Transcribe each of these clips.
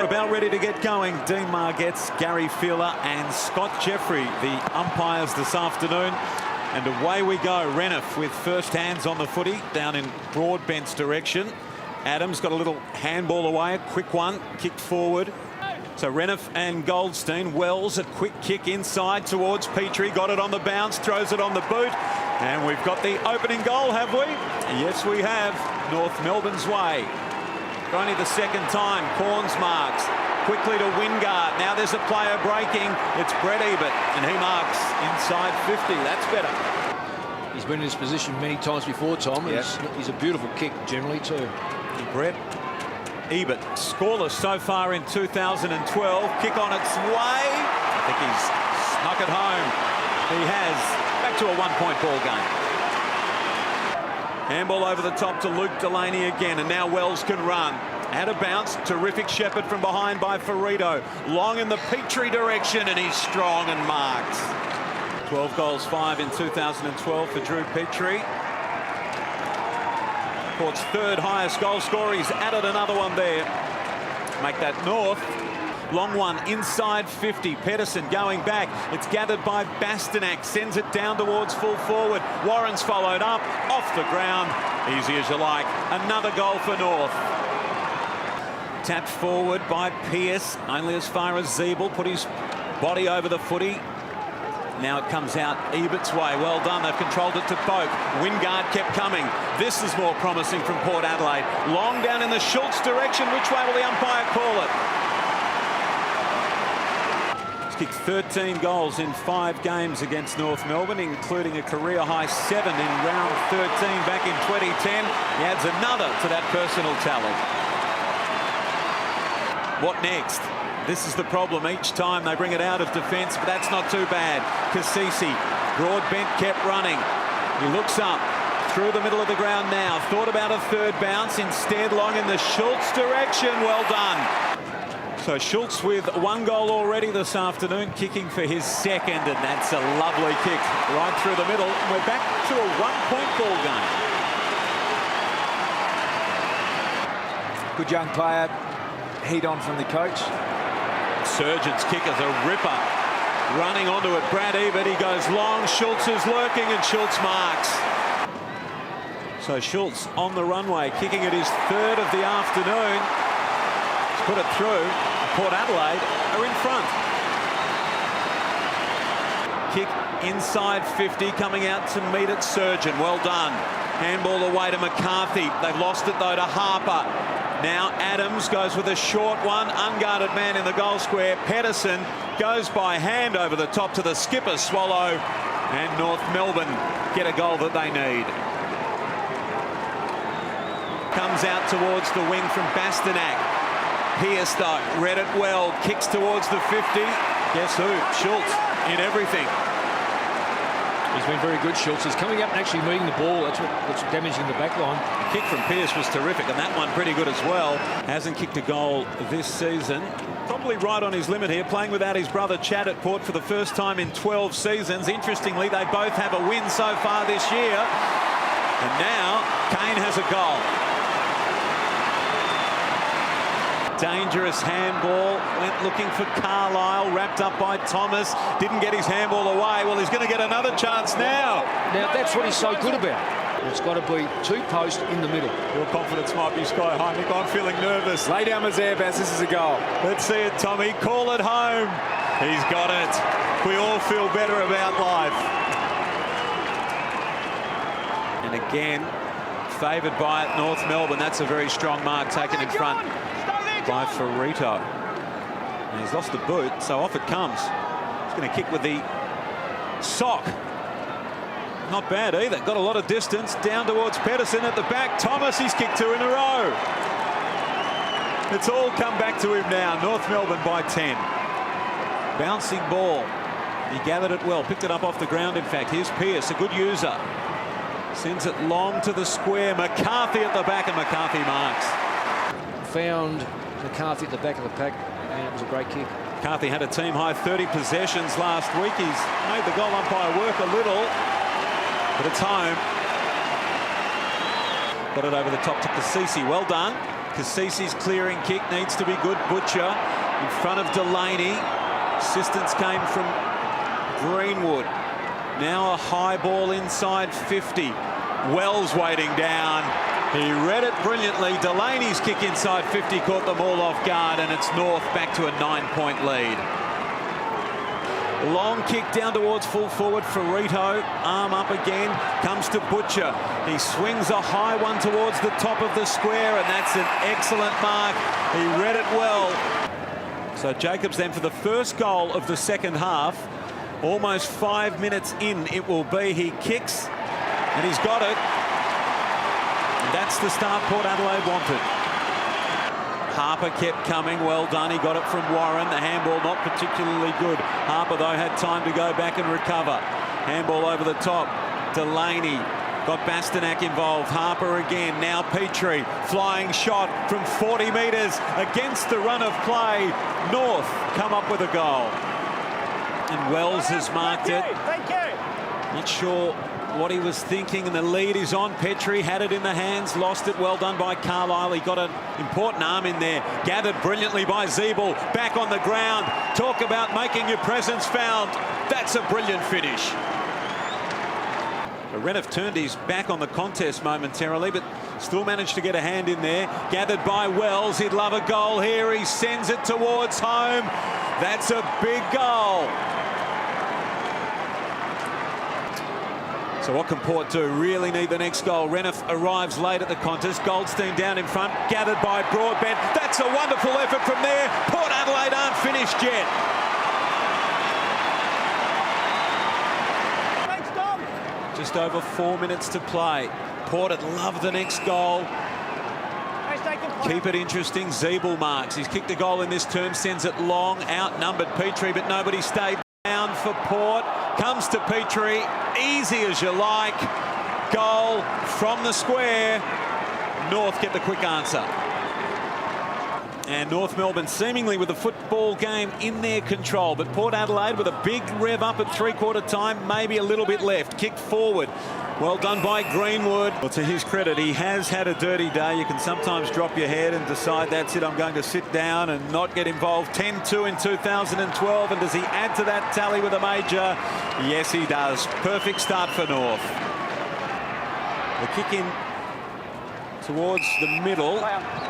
About ready to get going. Dean Margetts, Gary Feeler and Scott Jeffrey, the umpires this afternoon. And away we go. Reniff with first hands on the footy down in Broadbent's direction. Adams got a little handball away, a quick one, kicked forward. So Reniff and Goldstein. Wells, a quick kick inside towards Petrie. Got it on the bounce, throws it on the boot. And we've got the opening goal, have we? Yes, we have. North Melbourne's way. Only the second time. Corns marks. Quickly to Wingard. Now there's a player breaking. It's Brett Ebert, and he marks inside 50. That's better. He's been in this position many times before, Tom. Yep. He's a beautiful kick generally too. And Brett Ebert, scoreless so far in 2012. Kick on its way. I think he's snuck it home. He has. Back to a one-point ball game. Handball over the top to Luke Delaney again, and now Wells can run. Had a bounce, terrific shepherd from behind by Ferrito. Long in the Petrie direction, and he's strong and marks. 12 goals, 5 in 2012 for Drew Petrie. Port's third highest goal scorer. He's added another one there. Make that North. Long one inside 50. Pedersen going back. It's gathered by Bastanak. Sends it down towards full forward. Warren's followed up. Off the ground. Easy as you like. Another goal for North. Tapped forward by Pearce. Only as far as Zeeble. Put his body over the footy. Now it comes out Ebert's way. Well done. They've controlled it to Boak. Wingard kept coming. This is more promising from Port Adelaide. Long down in the Schultz direction. Which way will the umpire call it? Kicked 13 goals in 5 games against North Melbourne, including a career-high 7 in round 13 back in 2010. He adds another to that personal tally. What next? This is the problem. Each time they bring it out of defence, but that's not too bad. Cassisi, Broadbent kept running. He looks up through the middle of the ground now. Thought about a third bounce. Instead, long in the Schultz direction. Well done. So Schultz with 1 goal already this afternoon, kicking for his second, and that's a lovely kick right through the middle. We're back to a one-point ball game. Good young player, heat on from the coach. Surgeon's kick is a ripper. Running onto it, Brad Ebert, he goes long, Schultz is lurking, and Schultz marks. So Schultz on the runway, kicking at his third of the afternoon. Put it through. Port Adelaide are in front. Kick inside 50, coming out to meet it. Surgeon, well done. Handball away to McCarthy. They've lost it though to Harper. Now Adams goes with a short one. Unguarded man in the goal square. Pedersen goes by hand over the top to the skipper, Swallow. And North Melbourne get a goal that they need. Comes out towards the wing from Bastanak. Pearce, though, read it well, kicks towards the 50. Guess who? Schultz in everything. He's been very good, Schultz. He's coming up and actually meeting the ball. That's what's damaging the back line. The kick from Pearce was terrific, and that one pretty good as well. Hasn't kicked a goal this season. Probably right on his limit here, playing without his brother Chad at Port for the first time in 12 seasons. Interestingly, they both have a win so far this year. And now, Kane has a goal. Dangerous handball, went looking for Carlisle, wrapped up by Thomas, didn't get his handball away. Well, he's going to get another chance now. Now, that's what he's so good about. It's got to be 2 posts in the middle. Your confidence might be sky high, Nick. I'm feeling nervous. Lay down Mazarebas, this is a goal. Let's see it, Tommy. Call it home. He's got it. We all feel better about life. And again, favoured by it, North Melbourne. That's a very strong mark taken in front by Ferrito. And he's lost the boot, so off it comes. He's going to kick with the sock. Not bad either. Got a lot of distance down towards Pedersen at the back. Thomas, he's kicked 2 in a row. It's all come back to him now. North Melbourne by 10. Bouncing ball. He gathered it well, picked it up off the ground. In fact, here's Pearce, a good user. Sends it long to the square. McCarthy at the back, and McCarthy marks. Found McCarthy at the back of the pack, and it was a great kick. McCarthy had a team-high 30 possessions last week. He's made the goal umpire work a little, but it's home. Got it over the top to Cassisi. Well done. Cassisi's clearing kick needs to be good. Butcher in front of Delaney. Assistance came from Greenwood. Now a high ball inside 50. Wells waiting down. He read it brilliantly. Delaney's kick inside 50 caught them all off guard, and it's North back to a 9-point lead. Long kick down towards full forward. Ferrito, arm up again, comes to Butcher. He swings a high one towards the top of the square, and that's an excellent mark. He read it well. So Jacobs then for the first goal of the second half. Almost 5 minutes in it will be. He kicks, and he's got it. And that's the start Port Adelaide wanted. Harper kept coming. Well done. He got it from Warren. The handball not particularly good. Harper, though, had time to go back and recover. Handball over the top. Delaney got Bastanak involved. Harper again. Now Petrie. Flying shot from 40 metres against the run of play. North come up with a goal. And Wells has marked it. Thank you. Not sure what he was thinking, and the lead is on. Petrie had it in the hands, lost it. Well done by Carlisle. He got an important arm in there. Gathered brilliantly by Zeeble. Back on the ground. Talk about making your presence found. That's a brilliant finish. Renouf turned his back on the contest momentarily, but still managed to get a hand in there. Gathered by Wells. He'd love a goal here. He sends it towards home. That's a big goal. So what can Port do? Really need the next goal. Renouf arrives late at the contest. Goldstein down in front, gathered by Broadbent. That's a wonderful effort from there. Port Adelaide aren't finished yet. Thanks, Tom. Just over 4 minutes to play. Port would love the next goal. Keep it interesting. Zeeble marks. He's kicked a goal in this term, sends it long. Outnumbered Petrie, but nobody stayed down for Port. Comes to Petrie, easy as you like. Goal from the square. North get the quick answer. And North Melbourne seemingly with the football game in their control, but Port Adelaide with a big rev up at three-quarter time, maybe a little bit left. Kicked forward. Well done by Greenwood. Well, to his credit, he has had a dirty day. You can sometimes drop your head and decide, that's it, I'm going to sit down and not get involved. 10-2 in 2012, and does he add to that tally with a major? Yes, he does. Perfect start for North. The kick in towards the middle.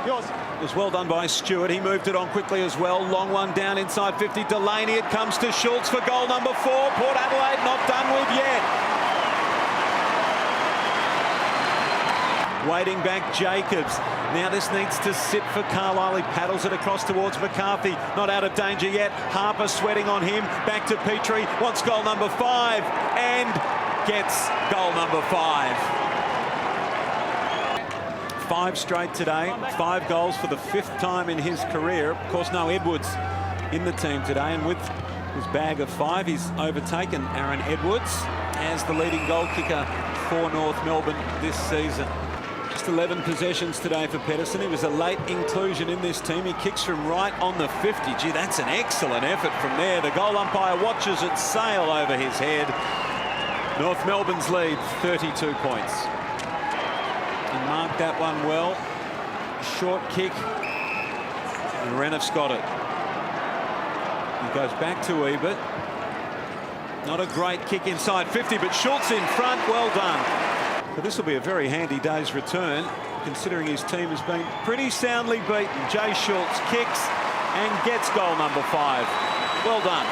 Yours. It was well done by Stewart. He moved it on quickly as well. Long one down inside 50. Delaney, it comes to Schultz for goal number 4. Port Adelaide not done with yet. Waiting back, Jacobs. Now this needs to sit for Carlisle. He paddles it across towards McCarthy. Not out of danger yet. Harper sweating on him. Back to Petrie. Wants goal number 5 and gets goal number 5. 5 straight today. 5 goals for the 5th time in his career. Of course, no Edwards in the team today, and with his bag of 5, he's overtaken Aaron Edwards as the leading goal kicker for North Melbourne this season. Just 11 possessions today for Pedersen. He was a late inclusion in this team. He kicks from right on the 50. Gee, that's an excellent effort from there. The goal umpire watches it sail over his head. North Melbourne's lead, 32 points. He marked that one well. Short kick. And Renouf's got it. He goes back to Ebert. Not a great kick inside 50, but Schultz in front. Well done. But this will be a very handy day's return, considering his team has been pretty soundly beaten. Jay Schultz kicks and gets goal number 5. Well done.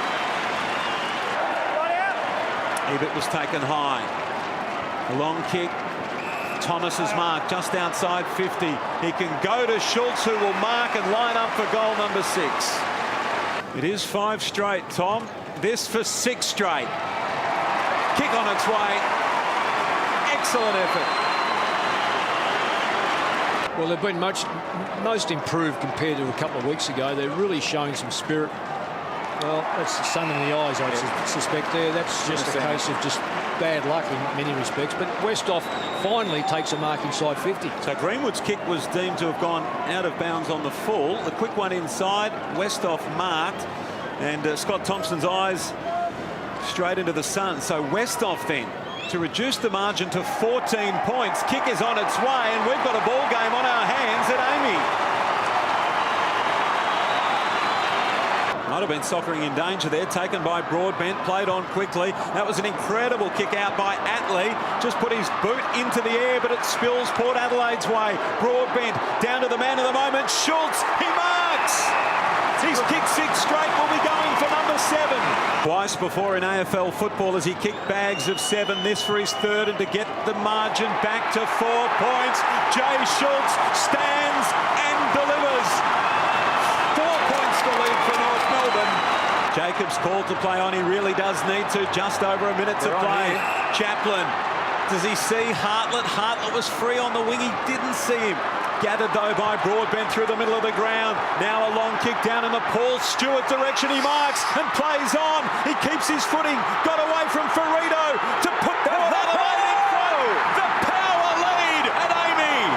Ebert was taken high. A long kick. Thomas's mark just outside 50. He can go to Schultz, who will mark and line up for goal number 6. It is 5 straight, Tom. This for 6 straight. Kick on its way. Excellent effort. Well, they've been most improved compared to a couple of weeks ago. They're really showing some spirit. Well, that's the sun in the eyes, I suspect there. That's just a case of just bad luck in many respects. But Westhoff finally takes a mark inside 50. So Greenwood's kick was deemed to have gone out of bounds on the full. The quick one inside, Westhoff marked, and Scott Thompson's eyes straight into the sun. So Westhoff then, to reduce the margin to 14 points. Kick is on its way, and we've got a ball game on our hands at Amy. Might have been soccering in danger there, taken by Broadbent, played on quickly. That was an incredible kick out by Adelaide. Just put his boot into the air, but it spills Port Adelaide's way. Broadbent down to the man of the moment, Schultz, he marks! He's kicked 6 straight, will be going for number 7. Twice before in AFL football as he kicked bags of 7, this for his 3rd, and to get the margin back to 4 points. Jay Schultz stands and delivers. 4 points to lead for North Melbourne. Jacobs called to play on, he really does need to, just over a minute to play. Chaplin, does he see Hartlett? Hartlett was free on the wing, he didn't see him. Gathered though by Broadbent through the middle of the ground. Now a long kick down in the Paul Stewart direction. He marks and plays on. He keeps his footing. Got away from Ferrito to put Port Adelaide in front. The power lead at Amy.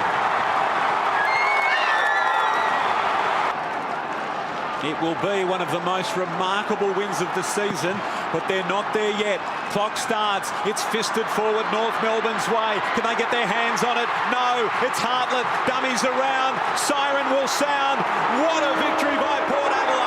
It will be one of the most remarkable wins of the season, but they're not there yet. Clock starts. It's fisted forward North Melbourne's way. Can they get their hands on it? No. It's Hartlett. Dummies around. Siren will sound. What a victory by Port Adelaide.